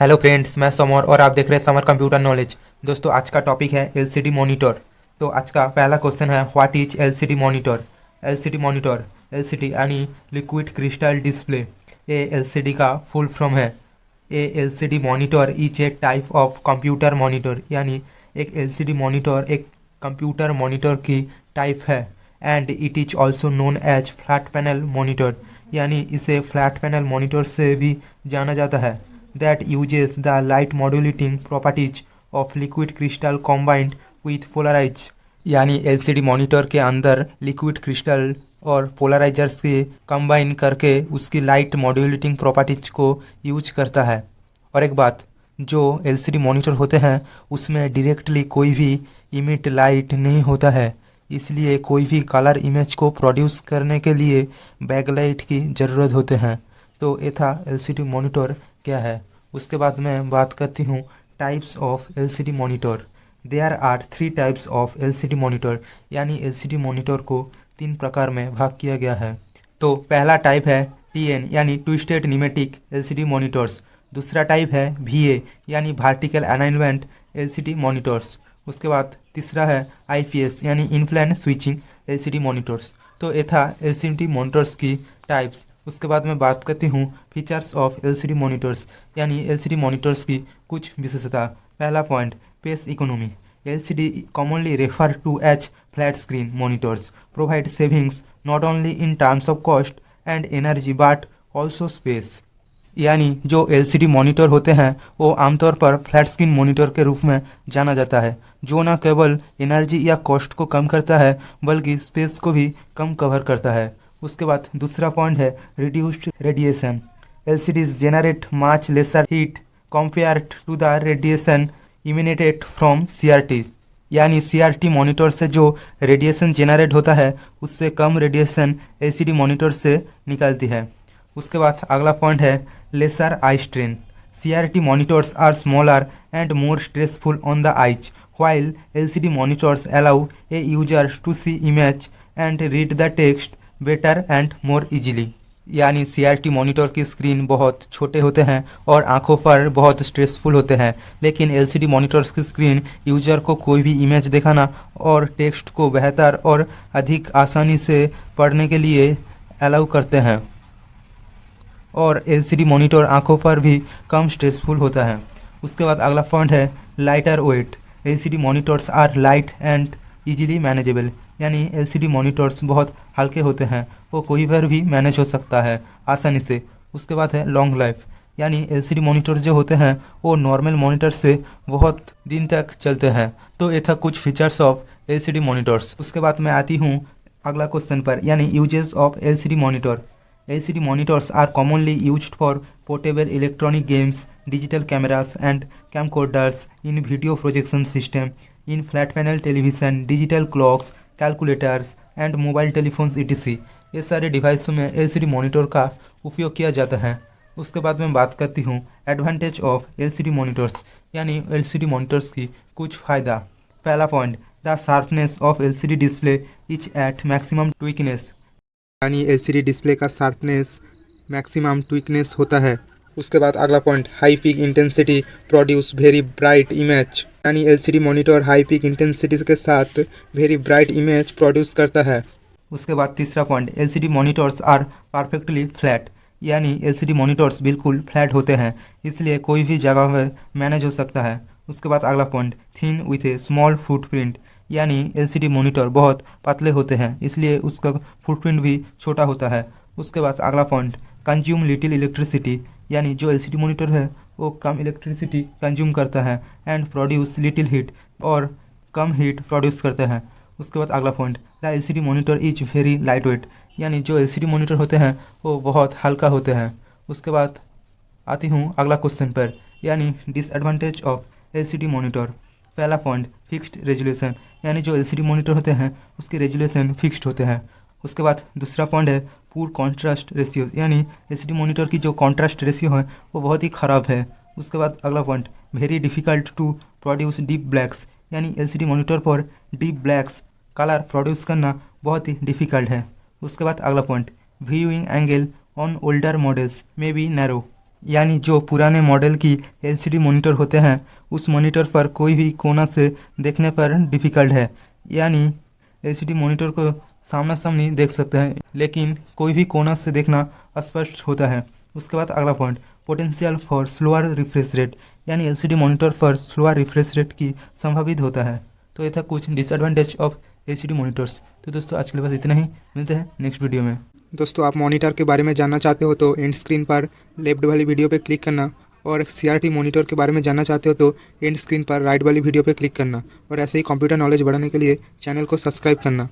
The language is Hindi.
हेलो फ्रेंड्स, मैं समर और आप देख रहे हैं समर कंप्यूटर नॉलेज। दोस्तों, आज का टॉपिक है एलसीडी मॉनिटर। तो आज का पहला क्वेश्चन है, what is LCD monitor. LCD monitor, LCD यानी लिक्विड क्रिस्टल डिस्प्ले, ये एलसीडी का फुल फॉर्म है। A LCD monitor is a type of computer monitor, यानी एक एलसीडी मॉनिटर एक कंप्यूटर मॉनिटर की टाइप है। And it is also known as flat panel monitor, यानी इसे फ्लैट पैनल मॉनिटर से भी जाना जाता है। that uses the light modulating properties of liquid crystal combined with polarize, यानी एलसीडी मॉनिटर के अंदर लिक्विड क्रिस्टल और पोलराइजर्स के कंबाइन करके उसकी लाइट मॉड्यूलेटिंग प्रॉपर्टीज को यूज करता है। और एक बात, जो एलसीडी मॉनिटर होते हैं उसमें डायरेक्टली कोई भी इमिट लाइट नहीं होता है, इसलिए कोई भी कलर इमेज को प्रोड्यूस करने के लिए बैकलाइट की ज़रूरत होते हैं। तो ये था एलसीडी मॉनिटर क्या है। उसके बाद मैं बात करती हूँ types of LCD monitor. There are 3 types of LCD monitor, यानी एलसीडी मॉनिटर को 3 प्रकार में भाग किया गया है। तो पहला टाइप है टीएन, यानी ट्विस्टेड न्यूमेटिक एलसीडी मॉनिटर्स। दूसरा टाइप है वीए, यानी वर्टिकल अलाइनमेंट एलसीडी मॉनिटर्स। उसके बाद तीसरा है आईपीएस, यानी इनफ्लेन स्विचिंग एलसीडी मॉनिटर्स। तो ये था एलसीडी मॉनिटर्स की टाइप्स। उसके बाद मैं बात करती हूँ फीचर्स ऑफ एलसीडी मॉनिटर्स, यानी एलसीडी मॉनिटर्स की कुछ विशेषता। पहला point, space economy. LCD commonly refer to as flat screen monitors provide savings not only in terms of cost and energy but also space, यानी जो एलसीडी मॉनिटर होते हैं वो आमतौर पर फ्लैट स्क्रीन मॉनिटर के रूप में जाना जाता है, जो न केवल एनर्जी या कॉस्ट को कम करता है बल्कि स्पेस को भी कम कवर करता है। उसके बाद दूसरा पॉइंट है reduced radiation. LCDs generate much lesser heat compared to the radiation emanated from CRT, यानी सीआरटी मॉनिटर से जो रेडिएशन जेनरेट होता है उससे कम रेडिएशन एलसीडी मॉनिटर से निकलती है। उसके बाद अगला पॉइंट है lesser eye strain. CRT monitors are smaller and more stressful on the eyes while LCD monitors allow a user to see image and read the text better and more easily, यानी सीआरटी मॉनिटर की स्क्रीन बहुत छोटे होते हैं और आंखों पर बहुत स्ट्रेसफुल होते हैं, लेकिन एलसीडी मॉनिटर्स की स्क्रीन यूजर को कोई भी इमेज दिखाना और टेक्स्ट को बेहतर और अधिक आसानी से पढ़ने के लिए अलाउ करते हैं। और एलसीडी मॉनिटर आंखों पर भी कम स्ट्रेसफुल होता है। उसके बाद अगला पॉइंट है lighter weight. LCD monitors are light and easily manageable, यानी एलसीडी मॉनिटर्स बहुत हल्के होते हैं, वो कोई पर भी मैनेज हो सकता है आसानी से। उसके बाद है लॉन्ग लाइफ, यानी एलसीडी मॉनिटर जो होते हैं वो नॉर्मल मॉनिटर से बहुत दिन तक चलते हैं। तो ये था कुछ फीचर्स ऑफ एलसीडी मॉनिटर्स। उसके बाद मैं आती हूँ अगला क्वेश्चन पर, यानी uses of LCD monitor. LCD monitors are commonly used for portable electronic games, digital cameras and camcorders, in video projection system, in flat panel television, digital clocks, calculators and mobile telephones etc. ये सारे डिवाइसों में LCD मॉनिटर का उपयोग किया जाता है। उसके बाद मैं बात करती हूँ एडवांटेज ऑफ LCD मॉनिटर्स, यानी LCD मॉनिटर्स की कुछ फ़ायदा। पहला point, the sharpness of LCD display is at maximum thickness, यानी एलसीडी डिस्प्ले का शार्पनेस मैक्सिमम ट्विकनेस होता है। उसके बाद अगला point, high peak intensity produce very bright image, यानी LCD monitor high peak intensity के साथ वेरी ब्राइट इमेज प्रोड्यूस करता है। उसके बाद तीसरा point, LCD monitors are perfectly flat, यानी एलसीडी मॉनिटर्स बिल्कुल फ्लैट होते हैं, इसलिए कोई भी जगह में मैनेज हो सकता है। उसके बाद अगला point, thin with A small footprint, यानी एलसीडी मॉनिटर बहुत पतले होते हैं, इसलिए उसका फुटप्रिंट भी छोटा होता है। उसके बाद अगला पॉइंट, कंज्यूम लिटिल इलेक्ट्रिसिटी, यानी जो एलसीडी मॉनिटर है वो कम इलेक्ट्रिसिटी कंज्यूम करता है एंड प्रोड्यूस लिटिल हीट, और कम हीट प्रोड्यूस करता है। उसके बाद अगला point, the LCD monitor is very light weight, यानी जो एलसीडी मॉनिटर होते हैं वो बहुत हल्का होते हैं। उसके बाद आती हूँ अगला क्वेश्चन पर, यानी डिसएडवांटेज ऑफ एलसीडी मॉनिटर। पहला पॉइंट, फिक्स्ड रेजोल्यूशन, यानी जो एलसीडी मॉनिटर होते हैं उसके रेजोल्यूशन फिक्स्ड होते हैं। उसके बाद दूसरा पॉइंट है पूर कॉन्ट्रास्ट रेशियो, यानी एलसीडी मॉनिटर की जो कॉन्ट्रास्ट रेशियो है वो बहुत ही ख़राब है। उसके बाद अगला point, very difficult to produce deep blacks, यानी एलसीडी मॉनिटर पर डीप ब्लैक्स कलर प्रोड्यूस करना बहुत ही डिफ़िकल्ट है। उसके बाद अगला point, viewing angle on older models may be narrow, यानी जो पुराने मॉडल की एलसीडी मॉनिटर होते हैं उस मॉनिटर पर कोई भी कोना से देखने पर डिफ़िकल्ट है, यानी एलसीडी मॉनिटर को सामना सामनी देख सकते हैं लेकिन कोई भी कोना से देखना अस्पष्ट होता है। उसके बाद अगला point, potential for slower refresh rate, यानी एलसीडी मॉनिटर पर स्लोअर रिफ्रेश रेट की संभावित होता है। तो ये था कुछ डिसएडवांटेज ऑफ एलसीडी मॉनिटर्स। तो दोस्तों आज के लिए बस इतना ही, मिलते हैं नेक्स्ट वीडियो में। दोस्तों आप मॉनिटर के बारे में जानना चाहते हो तो एंड स्क्रीन पर लेफ्ट वाली वीडियो पे क्लिक करना, और सीआरटी मॉनिटर के बारे में जानना चाहते हो तो एंड स्क्रीन पर राइट वाली वीडियो पे क्लिक करना, और ऐसे ही कंप्यूटर नॉलेज बढ़ाने के लिए चैनल को सब्सक्राइब करना।